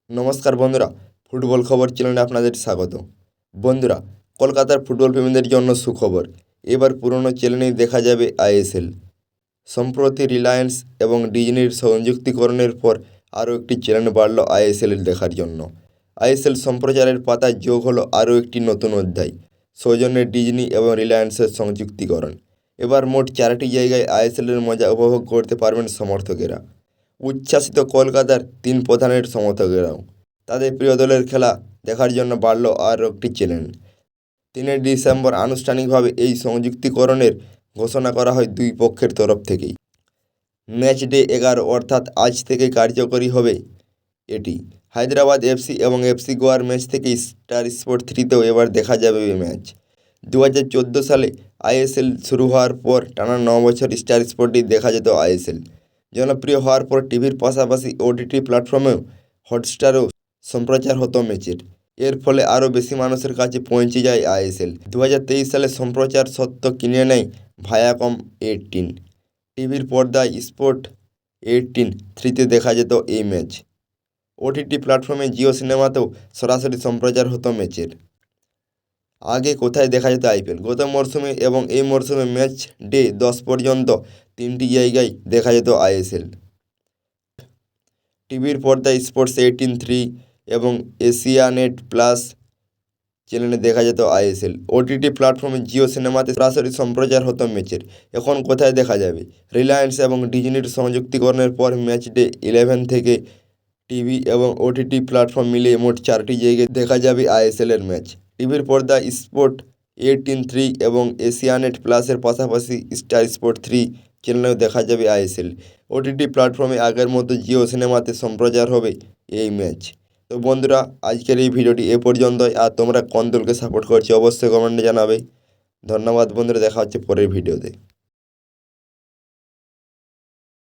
নমস্কার বন্ধুরা, ফুটবল খবর চ্যানেলে আপনাদের স্বাগত। বন্ধুরা, কলকাতার ফুটবল প্রেমীদের জন্য সুখবর। এবার পুরনো চ্যানেলেই দেখা যাবে আইএসএল। সম্প্রতি রিলায়েন্স এবং ডিজনির সংযুক্তিকরণের পর আরও একটি চ্যানেল বাড়ল আইএসএল দেখার জন্য। আইএসএল সম্প্রচারের পাতায় যোগ হলো আরও একটি নতুন অধ্যায়, সৌজন্যে ডিজনি এবং রিলায়েন্সের সংযুক্তিকরণ। এবার মোট 4টি জায়গায় আইএসএলের মজা উপভোগ করতে পারবেন সমর্থকেরা। উচ্ছ্বাসিত কলকাতার 3 প্রধানের সমর্থকেরাও তাদের প্রিয় দলের খেলা দেখার জন্য বাড়ল আরও একটি চ্যানেল। 3 ডিসেম্বর আনুষ্ঠানিকভাবে এই সংযুক্তিকরণের ঘোষণা করা হয় দুই পক্ষের তরফ থেকেই। ম্যাচ ডে 11 অর্থাৎ আজ থেকে কার্যকরী হবে এটি। হায়দ্রাবাদ এফসি এবং এফসি গোয়ার ম্যাচ থেকেই স্টার স্পোর্ট 3তেও এবার দেখা যাবে এই ম্যাচ। 2014 সালে আইএসএল শুরু হওয়ার পর টানা 9 বছর স্টার স্পোর্টেই দেখা যেত আইএসএল। জনপ্রিয় হওয়ার পর টিভির পাশাপাশি ওটিটি প্ল্যাটফর্মেও হটস্টারেও সম্প্রচার হতো ম্যাচের। এর ফলে আরও বেশি মানুষের কাছে পৌঁছে যায় আইএসএল। 2023 সালে সম্প্রচার সত্ত্ব কিনে নেয় ভায়াকম 18। টিভির পর্দায় স্পোর্ট 18-3তে দেখা যেত এই ম্যাচ। ওটিটি প্ল্যাটফর্মে জিও সিনেমাতেও সরাসরি সম্প্রচার হতো ম্যাচের। আগে কোথায় দেখা যেত আইপিএল? গত মরশুমে এবং এই মরশুমে ম্যাচ ডে 10 পর্যন্ত 3টি জায়গায় দেখা যেত আইএসএল। টিভির পর্দায় স্পোর্টস 18-3 এবং এশিয়ানেট প্লাস চ্যানেলে দেখা যেত আইএসএল। ওটিটি প্ল্যাটফর্মে জিও সিনেমাতে সরাসরি সম্প্রচার হতো ম্যাচের। এখন কোথায় দেখা যাবে? রিলায়েন্স এবং ডিজনির সংযুক্তিকরণের পর ম্যাচ ডে 11 থেকে টিভি এবং ওটিটি প্ল্যাটফর্ম মিলিয়ে মোট 4টি জায়গায় দেখা যাবে আইএসএলের ম্যাচ। টিভির পর্দায় স্পোর্ট 18-3 এবং এশিয়ানেট প্লাসের পাশাপাশি স্টার স্পোর্ট 3 চ্যানেলেও দেখা যাবে আইএসএল। ওটিটি প্ল্যাটফর্মে আগের মতো জিও সিনেমাতে সম্প্রচার হবে এই ম্যাচ। তো বন্ধুরা, আজকের এই ভিডিওটি এ পর্যন্তই। আর তোমরা কোন দলকে সাপোর্ট করছো অবশ্যই কমেন্টে জানাবে। ধন্যবাদ বন্ধুরা, দেখা হচ্ছে পরের ভিডিওতে।